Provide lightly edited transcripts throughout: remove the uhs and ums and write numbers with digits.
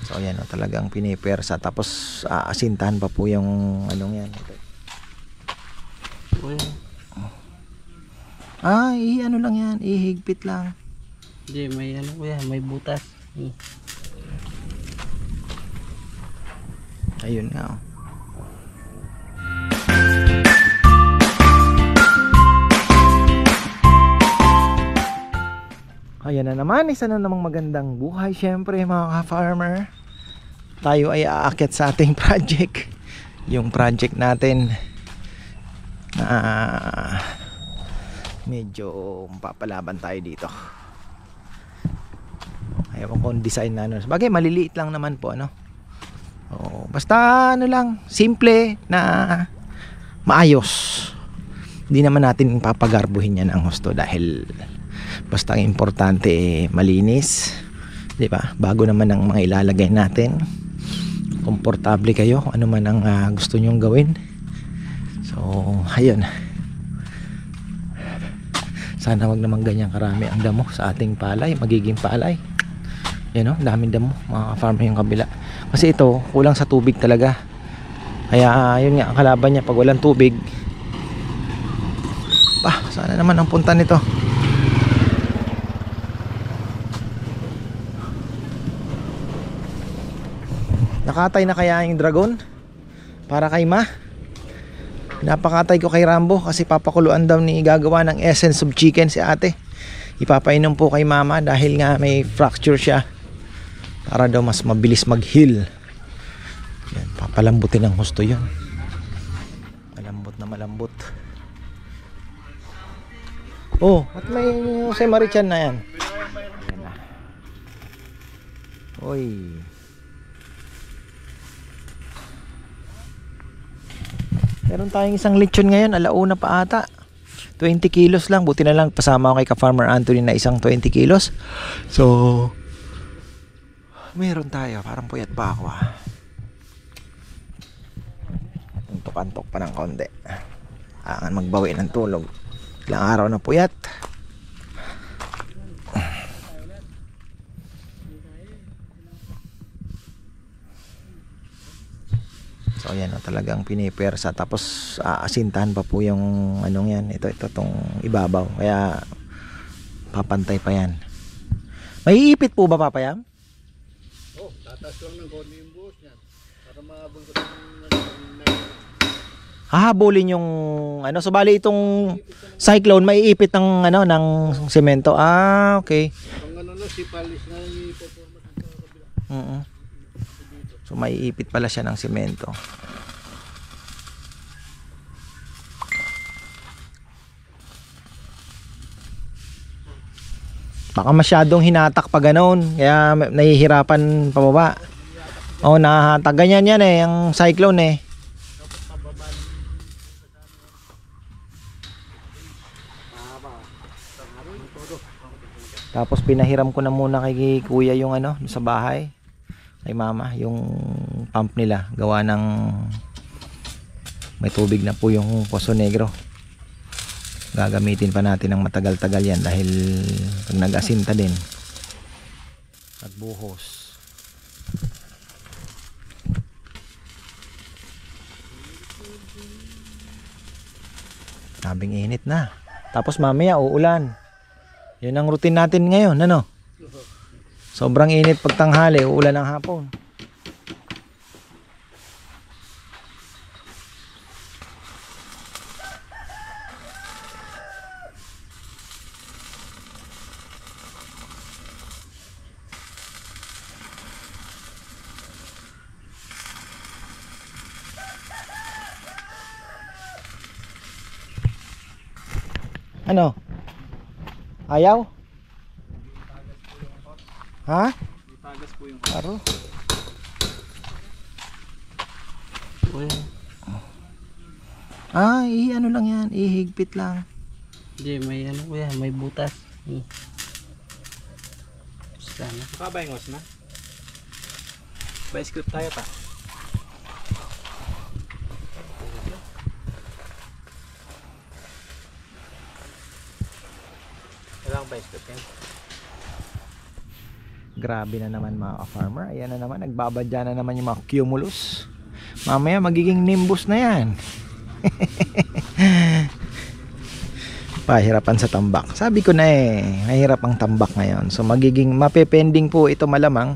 So ayan, talagang pinipersa. Tapos aasintahan pa po yung anong yan. Ano lang yan, ihigpit lang. Hindi, may ano kuya, may butas. Ayun nga oh. Ayan na naman, isa na namang magandang buhay. Syempre mga ka-farmer, tayo ay aakyat sa ating project. Yung project natin na medyo mapapalaban tayo dito. Ayaw kong design na ano. Bagay maliliit lang naman po ano. Basta ano lang, simple na maayos. Hindi naman natin papagarbuhin yan ang husto dahil basta ang importante malinis, 'di ba? Bago naman ang mga ilalagay natin. Komportable kayo ano man ang gusto nyong gawin. So, ayun. Sana wag naman ganyan karami ang damo sa ating palay, magiging palay. Yan oh, daming damo, mga farmer yung kabila. Kasi ito, kulang sa tubig talaga. Kaya yun nga ang kalaban niya pag walang tubig. Sana naman ang punta nito. Nakatay na kaya yung dragon para kay Ma? Napakatay ko kay Rambo kasi papakuluan daw ni gagawa ng essence of chicken si ate. Ipapainom po kay mama dahil nga may fracture siya para daw mas mabilis mag-heal. Yan, papalambutin ng husto yun. Malambot na malambot. Oh, at may Jose Marichan na yan. Yan na. Oy. Meron tayong isang lechon ngayon, alauna pa ata. 20 kilos lang, buti na lang pasama ko kay ka-farmer Anthony na isang 20 kilos. So, meron tayo, parang puyat pa ako Antok-antok pa ng konti. Magbawi ng tulog. Ilang araw na puyat. So ayan talagang pinipersa. Tapos aasintahan pa po yung anong yan. Ito tong ibabaw. Kaya papantay pa yan. May ipit po ba papayam? Tatas lang ng konti yung buhos niyan. Para mahabol ko Hahabulin yung ano. So bali itong cyclone may ipit ng ano ng semento. Okay. Ang ano si palis na ipoporma sa kabila. So may ipit pala siya ng semento. Baka masyadong hinatak pa ganoon, kaya nahihirapan pababa. Nahahatag ganyan yan ang cyclone Tapos pinahiram ko na muna kay kuya yung ano sa bahay. Kay mama yung pump nila gawa ng may tubig na po yung Poso Negro. Gagamitin pa natin ng matagal-tagal yan dahil pag nag-asinta din nagbuhos. Sabing init na, tapos mamaya uulan. Yun ang routine natin ngayon ano. Sobrang init pag tanghali, uulan ng hapon. Ano? Ayaw? Ha? Itagas po yung Aro. Ano lang yan, ihigpit lang. Hindi, may ano kuya, may butas. Sana. Kabayngos na. By script tayo ta. Ilang by script yan? Grabe na naman mga farmer. Ayan na naman, nagbabadya na naman yung mga cumulus. Mamaya magiging nimbus na yan. Pahirapan sa tambak. Sabi ko na mahirap ang tambak ngayon. So magiging mapepending po ito malamang.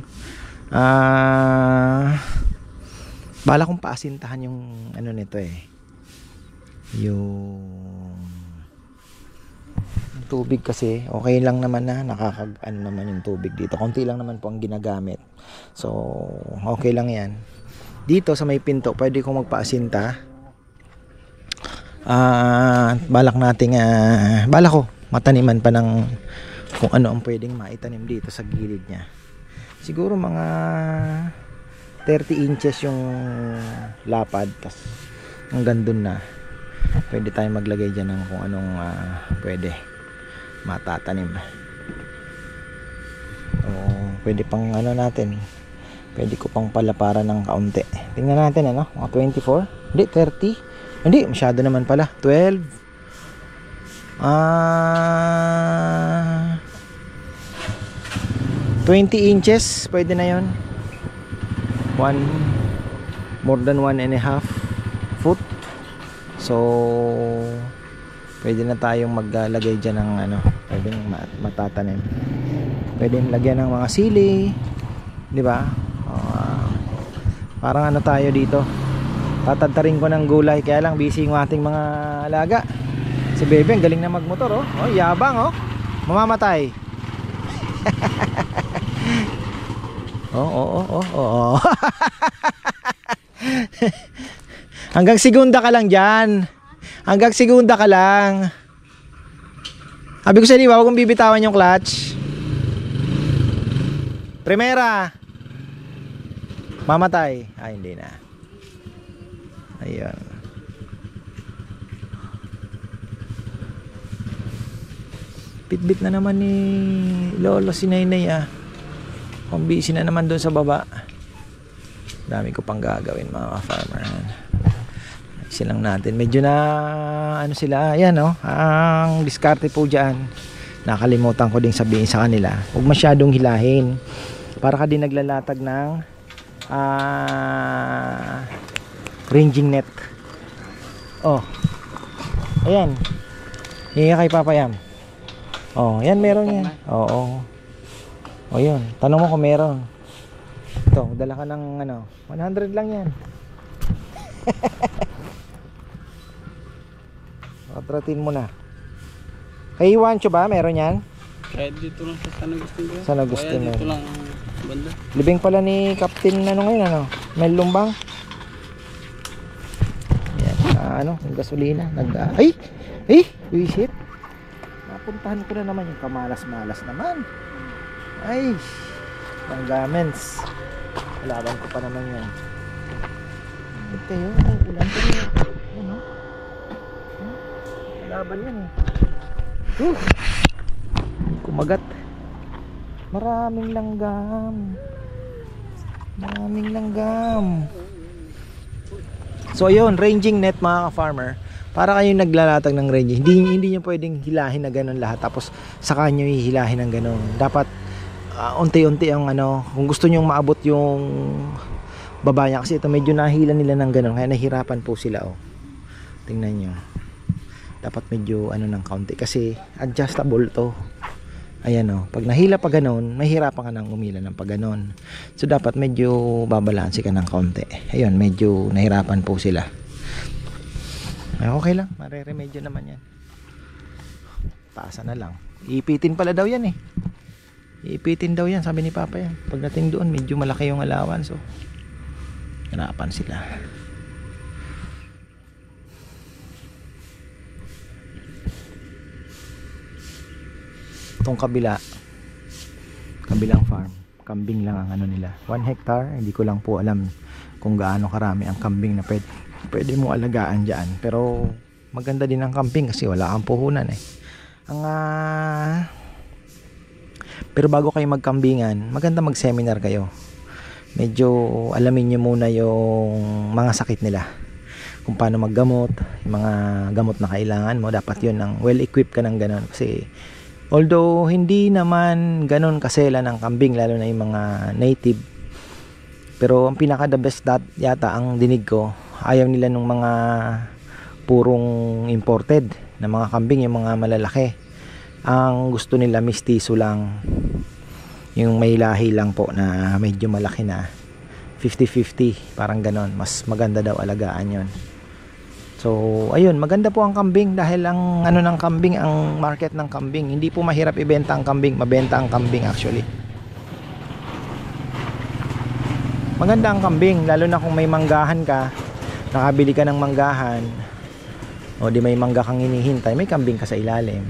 Bala kong paasintahan yung ano nito yung tubig kasi okay lang naman na ano naman yung tubig dito. Konti lang naman po ang ginagamit. So okay lang yan. Dito sa may pinto pwede kong magpaasinta. Balak nating balak ko mataniman pa ng kung ano ang pwedeng maitanim dito sa gilid niya. Siguro mga 30 inches yung lapad, tas hanggang dun na pwede tayong maglagay dyan ng kung anong pwede matatanim. Pwede pang ano natin, pwede ko pang palaparan ng kaunti. Tingnan natin mga 24, hindi 30, hindi masyado naman pala, 12, 20 inches pwede na yon. More than 1.5 foot. So pwede na tayong maglalagay dyan ng pwedeng matatanim. Pwedeng lagyan ng mga sili, di ba? Parang tayo dito, tatadtarin ko ng gulay, kaya lang busy yung ating mga alaga. Si Bebe ang galing na magmotor, yabang, mamamatay. Hanggang segunda ka lang dyan. Hanggang segunda ka lang. Sabi ko sa inyo, huwag kong bibitawan yung clutch. Primera. Mamatay. Hindi na. Ayun. Bitbit na naman ni Lolo si Nainay Kung busy na naman doon sa baba. Dami ko pang gagawin mga farmer. Silang natin medyo na sila ang diskarte po dyan, nakalimutan ko ding sabihin sa kanila, huwag masyadong hilahin para ka din naglalatag ng ranging net. Ayan, hiya kay Papa Yam. Yan meron yan. Yun, tanong mo kung meron. Ito, dala ka ng 100 lang yan. Patratin mo na. Kay Juancho ba? Meron yan? Kahit dito lang sa San Agustin ko. San Agustin. Kaya dito lang banda. Libing pala ni Captain ngayon Mel Lumbang. Yan, yung gasolina. Wisit. Napuntahan ko na naman yung kamalas-malas naman. Panggaments. Kalaban ko pa naman yan. Ito yun, ulan pa yun. Laban yan kumagat. Maraming langgam. So ayun, ranging net mga ka-farmer, para kayong naglalatag ng ranging, hindi nyo pwedeng hilahin na ganun lahat tapos saka nyo hihilahin ng ganun. Dapat unti-unti ang kung gusto nyo maabot yung baba niya, kasi ito medyo nahila nila ng ganun kaya nahirapan po sila. Tingnan nyo, dapat medyo ng kaunti kasi adjustable to. Ayan pag nahila pa ganon, mahirapan ka nang umila ng pag ganon. So dapat medyo babalanse ka ng kaunti. Ayun, medyo nahirapan po sila. Okay lang, mareremedyo naman yan. Taasa na lang. Iipitin pala daw yan Iipitin daw yan, sabi ni Papa yan. Pagdating doon, medyo malaki yung alawan. So hirapan sila. Itong kabilang farm, kambing lang ang nila, 1 hectare. Hindi ko lang po alam kung gaano karami ang kambing na pwede mo alagaan dyan, pero maganda din ang kambing kasi wala kang puhunan pero bago kayo magkambingan, maganda mag seminar kayo, medyo alamin nyo muna yung mga sakit nila, kung paano maggamot, yung mga gamot na kailangan mo. Dapat yun, well equipped ka ng ganon, kasi Although hindi naman ganun kasela ng kambing, lalo na yung mga native. Pero ang pinaka the best yata ang dinig ko, ayaw nila nung mga purong imported na mga kambing, yung mga malalaki. Ang gusto nila mistiso lang, yung may lahi lang po na medyo malaki na, 50-50, parang ganon. Mas maganda daw alagaan yon. So ayun, maganda po ang kambing dahil ang ano ng kambing, ang market ng kambing, hindi po mahirap ibenta ang kambing, mabenta ang kambing actually. Maganda ang kambing, lalo na kung may manggahan ka, nakabili ka ng manggahan, o di may mangga kang hinihintay, may kambing ka sa ilalim,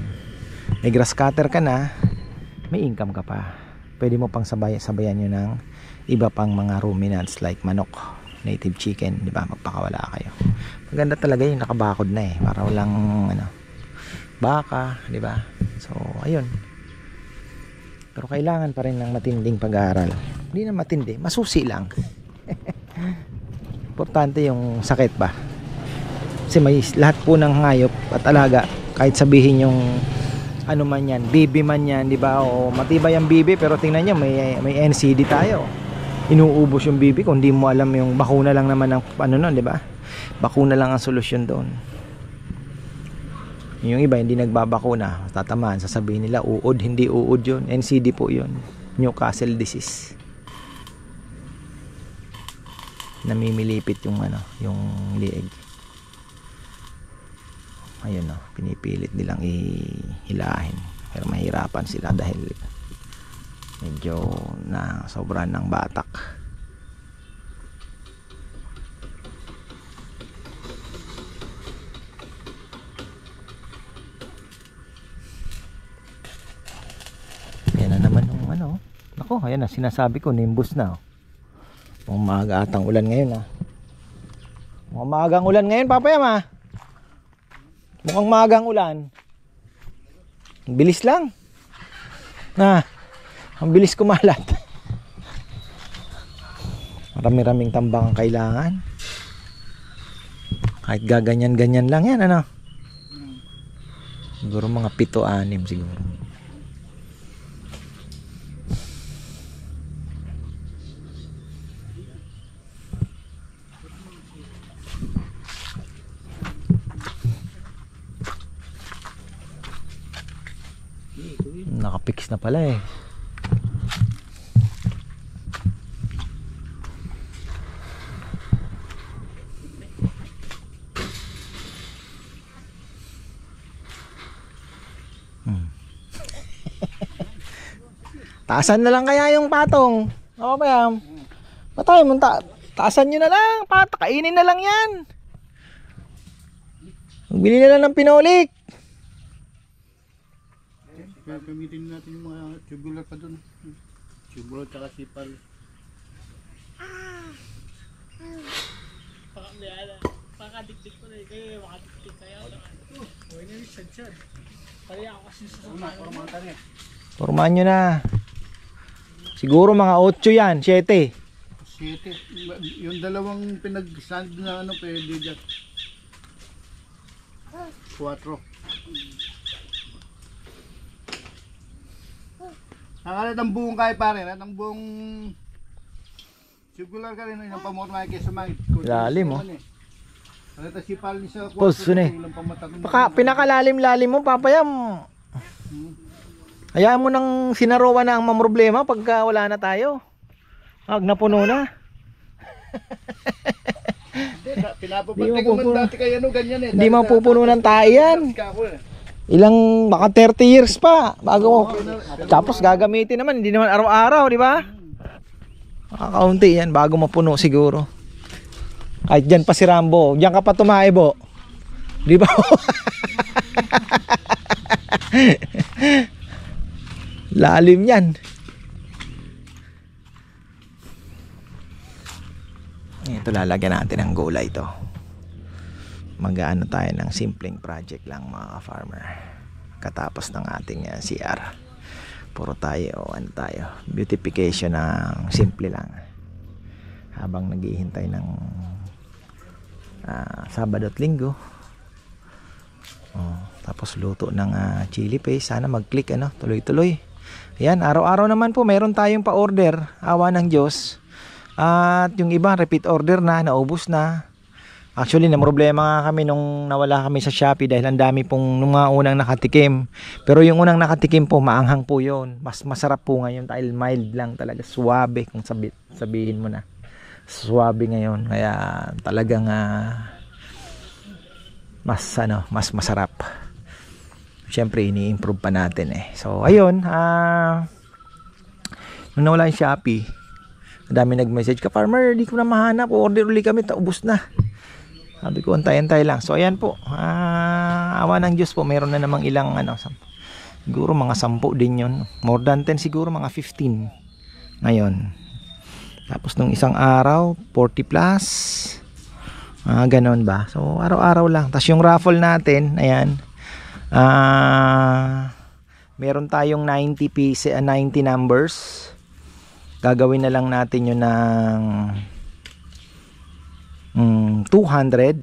may grass cutter ka na, may income ka pa. Pwede mo pang sabayan yun ng iba pang mga ruminants like manok, native chicken, di ba? Magpakawala kayo. Maganda talaga yung nakabakod na eh, para walang ano, baka, di ba? So ayun. Pero kailangan pa rin ng matinding pag-aaral. Hindi na matindi, masusi lang. Importante yung sakit ba? Kasi may lahat po ng hayop at alaga, kahit sabihin yung ano man yan, bibi man yan, di ba? O matibay ang bibi, pero tingnan nyo, may NCD tayo. Inuubos yung bibi kung di mo alam yung bakuna lang naman ang ano nun, di ba? Bakuna lang ang solusyon doon. Yung iba hindi nagbabakuna, tatamaan, sasabihin nila uod, hindi uod yun, NCD po yun, Newcastle disease. Namimilipit yung ano, yung lieg. Ayun no, pinipilit nilang ihilahin, pero mahirapan sila dahil medyo na sobrang ng batak. Yan na naman yung ano. Nako, ayan na, sinasabi ko, nimbus na. Mukhang maaga atang ulan ngayon Mukhang maagang ulan ngayon, Papayam Mukhang maagang ulan. Ang bilis lang. Ang bilis kumalat. Marami-raming tambang ang kailangan. Kahit gaganyan-ganyan lang yan, ano? Siguro mga 7-6 siguro. Nakapix na pala eh. Taasan na lang kaya yung patong. O ba yan? Patay mo, taasan nyo na lang. Kainin na lang yan. Magbili na lang ng pinolik. Gamitin natin yung mga tubular pa dun. Tubular tsaka sipal. Pakadikdik ko na eh. Kayo makadikdik kayo. Huwag na yung sad-sad. Kaya ako kasi sa sasama. Formahan nyo na. Siguro mga 8 yan, 7. 7. Yung dalawang pinag-sand na ano pwede dyan. 4. Nakalat ang buong kaya pare, ang buong tubular ka rin yung pamormay kay sumangit. Lalim mo. Nalata si Pal sa Pulso na eh. Pinakalalim-lalim mo, Papayam. Hayaan mo nang sinarowa na ang mamroblema pagka wala na tayo. Huwag napuno na. Pinapapatay ko man dati kaya no ganyan eh. Hindi mapupuno ng tayo yan. Ilang, baka 30 years pa bago mo. Tapos gagamitin naman, hindi naman araw-araw, di ba? Makakaunti yan bago mapuno siguro. Kahit dyan pa si Rambo, dyan ka pa tumaibo, di ba? Lalim yan. Ito, lalagyan natin ng gulay ito. Mag-ano tayo ng simpleng project lang mga farmer. Katapos ng ating CR, puro tayo beautification ng simple lang habang naghihintay ng Sabado at Linggo. Oh, tapos luto ng chili paste. Sana mag-click ano, tuloy-tuloy. Ayan, araw-araw naman po meron tayong pa-order. Awa ng Diyos. At yung iba repeat order na, naubos na. Actually, na problema nga kami nung nawala kami sa Shopee dahil ang dami pong nung mga unang nakatikim. Pero yung unang nakatikim po, maanghang po yun. Mas masarap po ngayon dahil mild lang talaga. Suwabe kung sabihin mo na. Suwabe ngayon. Kaya talagang mas masarap. Siyempre, ini-improve pa natin eh. So, ayun. Nung nawala yung Shopee, madami nag-message ka, farmer, di ko na mahanap. Order ulit kami, ubos na. Sabi ko, antay-antay lang. So, ayan po. Awa ng Diyos po. Meron na namang ilang, siguro mga 10 din yun. More than 10 siguro, mga 15. Ngayon. Tapos, nung isang araw, 40 plus. Ganon ba? So, araw-araw lang. Tapos, yung raffle natin, ayan. Meron tayong 90 numbers. Gagawin na lang natin yun ng 200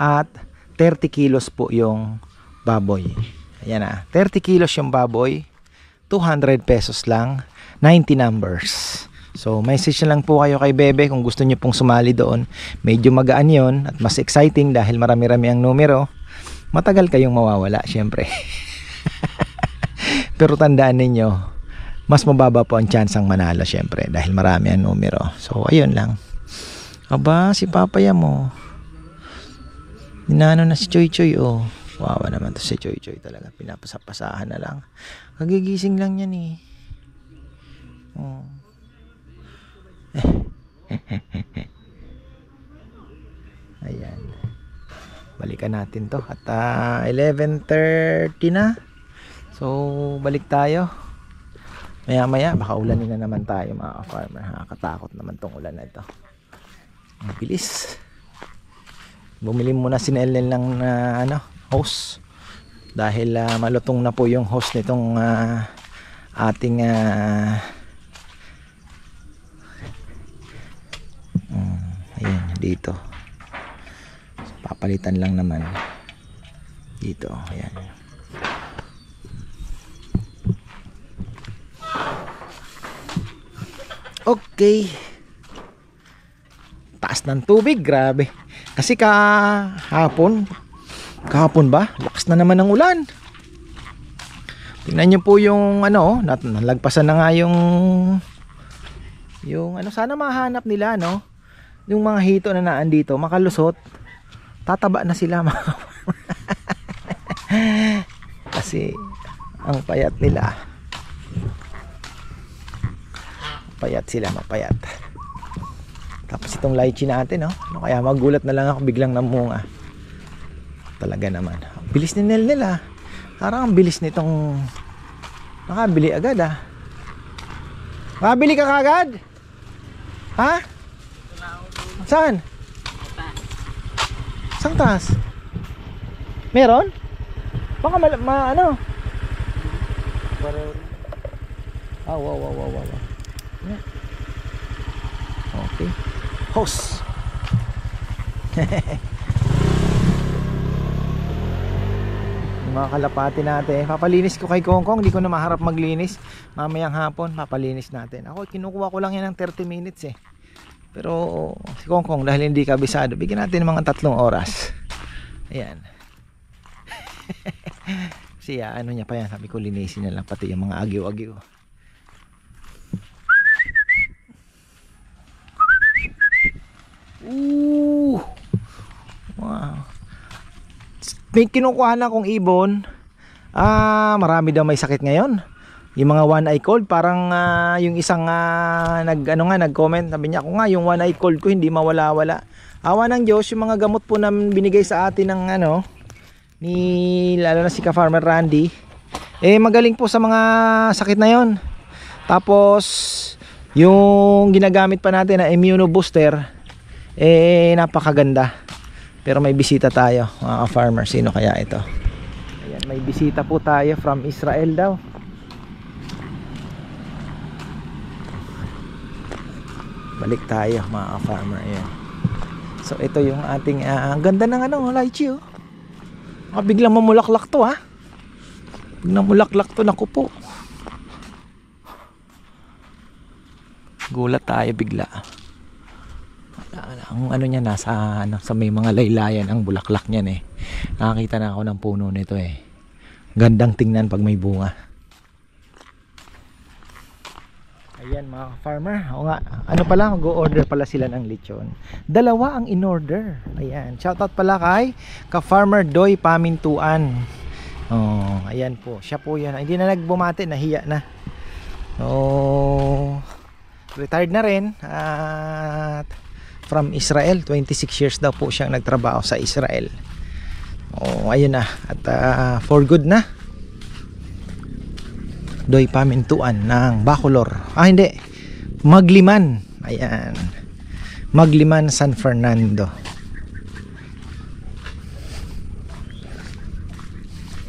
at 30 kilos po yung baboy. Ayan 30 kilos yung baboy, 200 pesos lang, 90 numbers. So message na lang po kayo kay Bebe kung gusto niyo pong sumali doon. Medyo magaan yon at mas exciting dahil marami-rami ang numero. Matagal kayong mawawala syempre. Pero tandaan ninyo, mas mababa po ang chance ang manalo syempre dahil marami ang numero. So ayun lang. Aba, si papaya mo. Inano na si Choy Choy, oh. Wawa naman to si Choy Choy talaga. Pinapasapasahan na lang. Kagigising lang yan eh. Oh. Ayan. Balikan natin to. At 11:30 na. So, balik tayo. Maya-maya, baka ulanin na naman tayo mga farmer. Nakakatakot naman tong ulan na ito. Ang bilis. Bumili muna si Nelen ng hose dahil malutong na po yung hose nitong ating ayan dito. So, papalitan lang naman dito. Ayan. Okay. Taas ng tubig, grabe. Kasi kahapon ba? Lakas na naman ng ulan. Tingnan nyo po yung nalagpasan na nga yung sana mahanap nila yung mga hito na naan dito, makalusot. Tataba na sila kasi ang payat nila. Mapayat sila. Tapos itong lychee natin, kaya magulat na lang ako biglang namunga. Talaga naman. Ang bilis ni Nel nila. Parang ang bilis nitong nakabili agad Makabili ka kagad? Ha? Saan? Saan taas? Meron? Baka wow. Okay. Hose. Yung mga kalapati natin, papalinis ko kay Kongkong. Hindi ko na maharap maglinis. Mamayang hapon papalinis natin. Ako kinukuha ko lang yan ng 30 minutes Pero si Kongkong dahil hindi kabisado, bigyan natin ng mga 3 oras. Ayan. Siya niya pa yan, sabi ko linisin na lang pati yung mga agiw-agiw. Wow. May kinukuha na akong ibon. Marami daw may sakit ngayon. Yung mga one-eye cold, parang yung isang nag-comment, sabi niya, ako nga yung one-eye cold ko hindi mawala-wala. Awa ng Diyos, yung mga gamot po na binigay sa atin ng lalo na si Ka-Farmer Randy, magaling po sa mga sakit na yon. Tapos yung ginagamit pa natin na immuno booster, napakaganda. Pero may bisita tayo mga ka-farmer. Sino kaya ito? Ayan, may bisita po tayo from Israel daw. Balik tayo mga ka-farmer. Ayan. So ito yung ating ganda ng lychee Biglang mamulaklak to ha. Biglang mulaklak to, naku po. Gulat tayo bigla. Ang ano niya nasa sa may mga laylayan ang bulaklak niyan eh. Nakakita na ako ng puno nito eh. Gandang tingnan pag may bunga. Ayan mga farmer. O nga, ano pala, mag-o-order pala sila ng lechon. 2 ang in-order. Ayan. Shoutout pala kay ka-farmer Doy Pamintuan. Oh, ayan po. Siya po yan. Hindi na nagbumati, nahiya na. Oh, retired na rin at from Israel. 26 years daw po siyang nagtrabaho sa Israel. Oh, ayun na. At for good na. Doy Pamintuan ng Bacolor. Hindi. Magliman. Ayan. Magliman, San Fernando.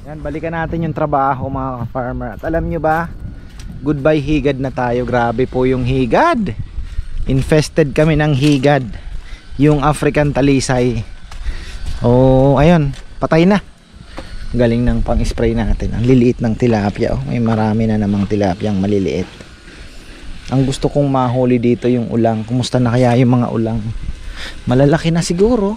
Yan, balikan natin yung trabaho mga farmer. At alam nyo ba, goodbye higad na tayo. Grabe po yung higad. Infested kami ng higad. Yung African talisay. Oh, ayun, patay na. Galing ng pang-spray natin. Ang liliit ng tilapia. Oh, may marami na namang tilapia ang maliliit. Ang gusto kong mahuli dito yung ulang. Kumusta na kaya yung mga ulang? Malalaki na siguro.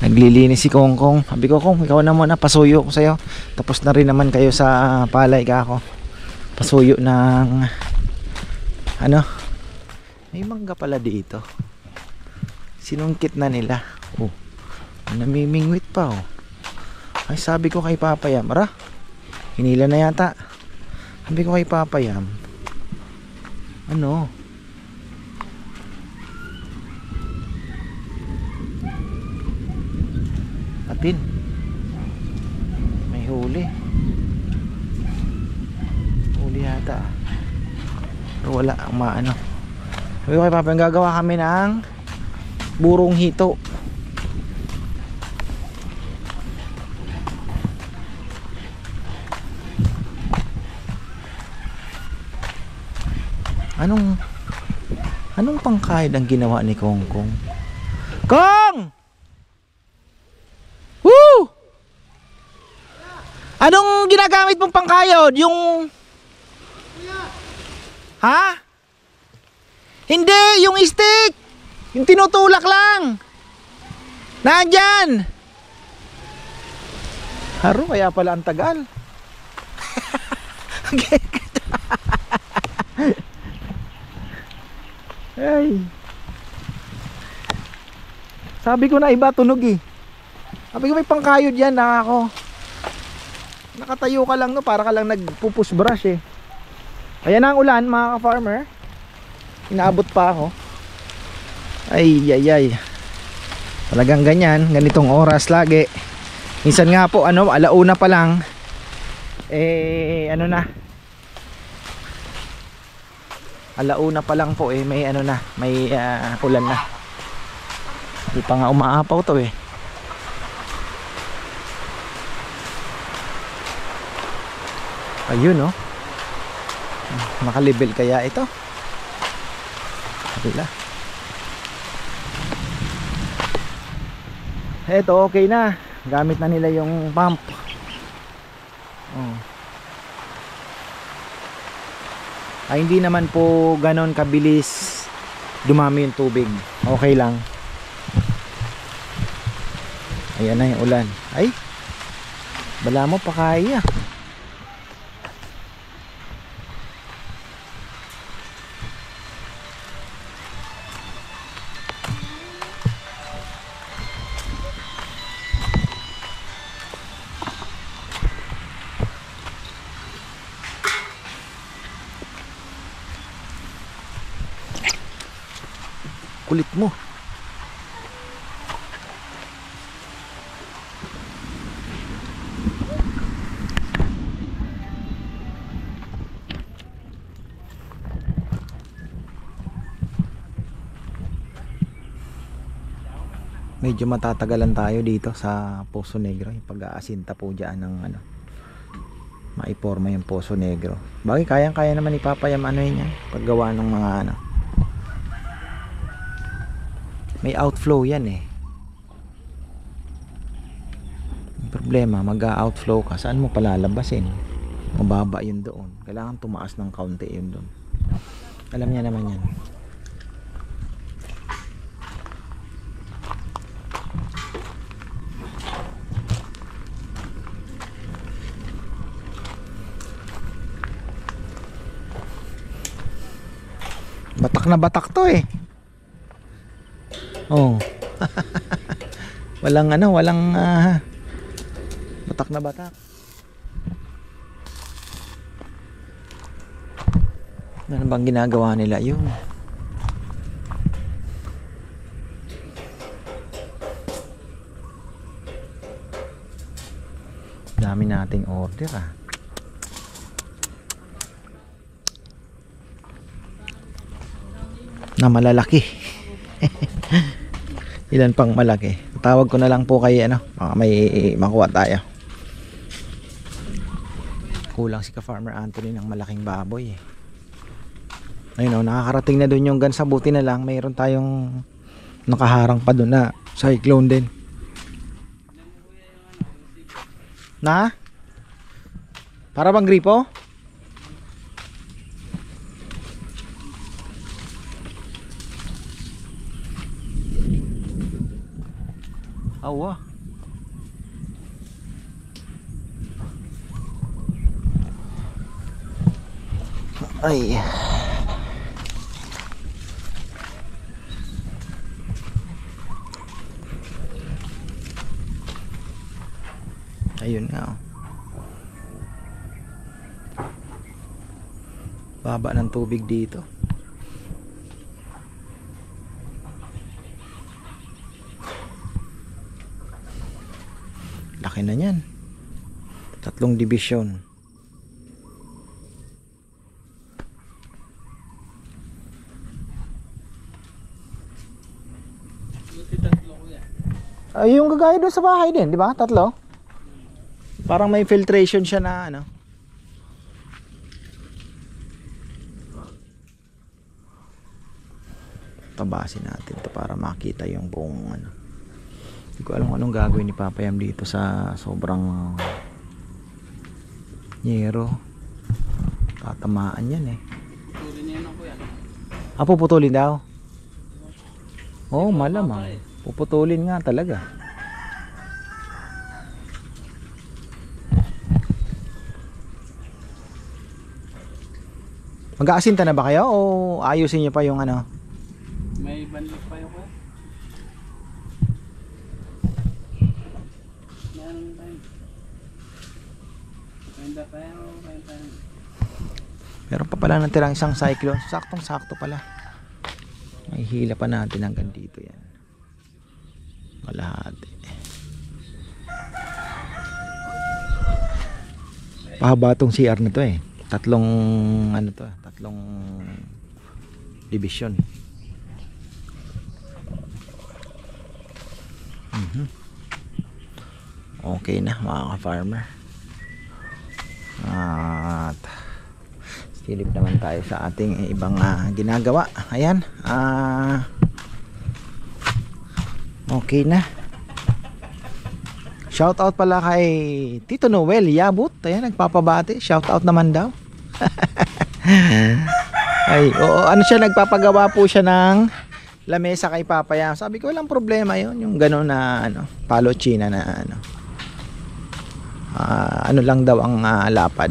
Naglilinis si Kongkong. Sabi ko, Kong, ikaw na muna, pasuyo ko sa'yo. Tapos na rin naman kayo sa palay ka ako. Pasuyo ng ano, may mangga pala dito. Sinungkit na nila. Oh, namimingwit pa oh. Ay, sabi ko kay Papayam, ara, hinila na yata. Sabi ko kay Papayam, ano, atin, may huli yata. Pero wala ang maano. Sabi ko kay Papa, gagawa kami ng burong hito. Anong pangkahid ang ginawa ni Kongkong? Kong! Woo! Anong ginagamit mong pangkayod? Yung ha? Hindi, yung stick. Yung tinutulak lang. Nandyan. Haro, kaya pala ang tagal. Ay. Sabi ko na iba tunog eh. Sabi ko may pangkayod yan na ako. Nakatayo ka lang no, para ka lang nagpupush brush eh. Ayan na ang ulan mga ka-farmer. Inaabot pa ako. Ay. Talagang ganyan, ganitong oras lagi. Minsan nga po ano, alauna pa lang. Ano na. Alauna pa lang po may ano na, may ulan na. Hindi pa nga umaapaw to eh. Ayun no. Makalibel kaya ito? Wala. Eto okay na. Gamit na nila yung pump. Oh. Ay hindi naman po ganon kabilis dumami yung tubig. Okay lang. Ayan na yung ulan. Ay, bala mo pa kaya. Kulit mo. Medyo matatagalan tayo dito sa Poso Negro, yung pag-aasinta po dyan ng ano, maiporma yung Poso Negro. Bagay kayang-kaya naman ipapayam ano yun yan, paggawa ng mga ano, may outflow yan eh. problema, mag-outflow ka, saan mo palalabasin? Mababa yun doon, kailangan tumaas ng kaunti yun doon. Alam niya naman yan. Batak na batak to eh. Oh. Walang batak na batak. Ano bang ginagawa nila yun? Dami nating order ah. Na malalaki. Ilan pang malaki? Tawag ko na lang po kay baka may makuha tayo. Kulang si ka-Farmer Anthony ng malaking baboy eh. Ayun nakakarating na doon yung gansa, buti na lang mayroon tayong nakaharang pa doon na cyclone din. Na? Para bang gripo? Awa. Ay. Ayun nga. Baba ng tubig dito. Laki na yan. 3 division. Ay, yung gagaya doon sa bahay din, di ba? 3. Parang may filtration siya na tabasin natin to para makita yung buong Hindi ko alam kung anong gagawin ni Papa Yam dito sa sobrang nyero. Tatamaan yan eh. Putulin yan ako yan. Puputulin daw? Oo, malamang. Puputulin nga talaga. Mag-aasinta na ba kayo o ayusin niyo pa yung May banlik pa yung kuya. Meron pa pala natirang isang cyclone. Saktong sakto pala. May hila pa natin hanggang dito yan. Malahati. Pahaba tong CR na to eh. 3 division. Okay na mga ka-farmer. At silip naman tayo sa ating ibang ginagawa. Ayan. Okay na. Shout out pala kay Tito Noel Yabut. Ayan, nagpapabati. Shout out naman daw. Ay, oo, siya, nagpapagawa po siya ng lamesa kay Papa Yam. Sabi ko, walang problema yun. Yung gano'n na palo china na lang daw ang lapad.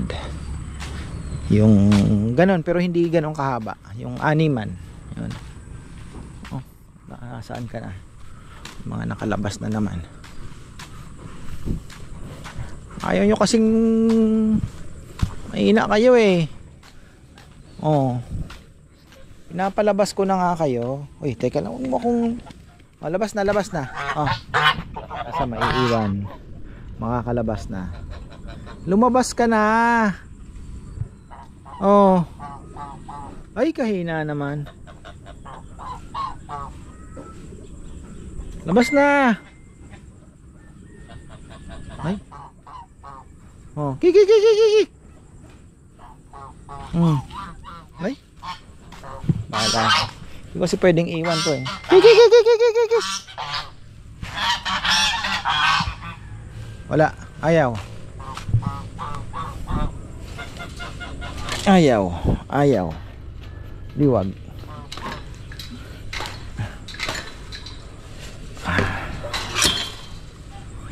Yung gano'n, pero hindi gano'n kahaba. Yung animan. Yun. Oh, saan ka na? Mga nakalabas na naman. Ayaw nyo kasing mahina kayo eh. Oh. Pinapalabas ko na nga kayo. Uy, teka lang, huwag mo akong labas na. Oh. Asa maiiwan. Makakalabas na. Lumabas ka na. Oh. Ay, kahina naman. Labas na. Ay. Oh, kiki. Ay. Bala. Hindi kasi pwedeng iwan to eh. Kiki. Wala. Ayaw. Ayaw. Ayaw. Liwag.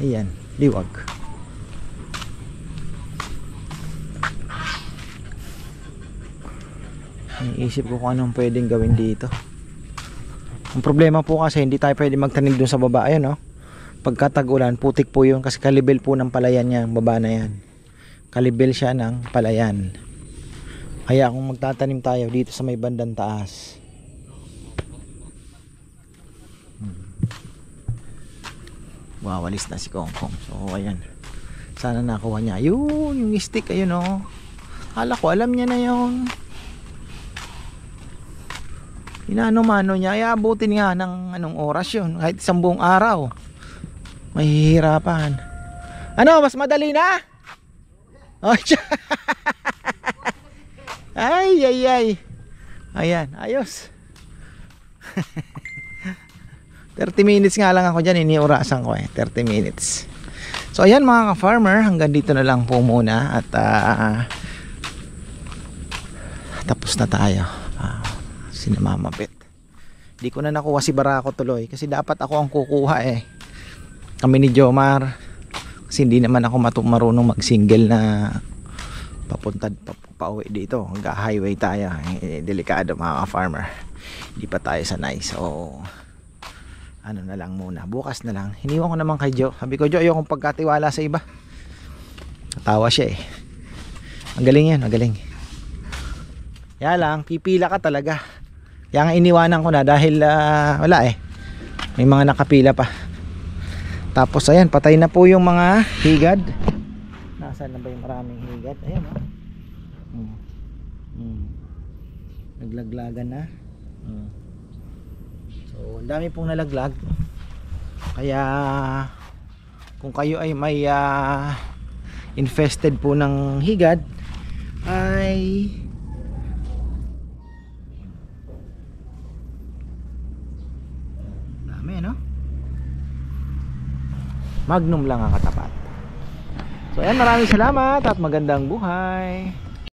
Ayan, liwag. Iniisip ko kung anong pwedeng gawin dito. Ang problema po kasi hindi tayo pwede magtanim dun sa baba. Ayan, no? Pagka tag-ulan, putik po yun kasi kalibel po ng palayan niya, ang baba na yan. Kalibel siya ng palayan. Kaya kung magtatanim tayo dito sa may bandang taas, wawalis na si Kongkong. So ayan, sana nakuha niya. Ayun, yung stick, ayun o. Kala ko alam niya na yun. Inano-mano niya. Ay abutin nga ng anong oras yun. Kahit isang buong araw, mahihirapan. Ano, mas madali na? Oh, ay, ay, ay. Ayan, ayos. 30 minutes nga lang ako dyan, iniurasan ko 30 minutes. So ayan mga ka-farmer, hanggang dito na lang po muna. At tapos na tayo. Sinamamapit. Di ko na nakuha si Barako tuloy, kasi dapat ako ang kukuha kami ni Jomar. Kasi hindi naman ako marunong mag-single na papunta pauwi dito. Hanggang-highway tayo. Delikado mga ka-farmer. Hindi pa tayo sanay. So ano na lang muna, bukas na lang. Hiniwan ko naman kay Jo. Sabi ko, Jo, ayokong pagkatiwala sa iba. Natawa siya Ang galing yan, ang galing. Kaya lang, pipila ka talaga. Kaya nga iniwanan ko na dahil wala may mga nakapila pa. Tapos ayan, patay na po yung mga higad. Nasaan na ba yung maraming higad? Ayan Naglaglagan na. So, ang dami pong nalaglag. Kaya kung kayo ay may infested po ng higad, ay dami, no? Magnum lang ang katapat. So ayan, maraming salamat at magandang buhay.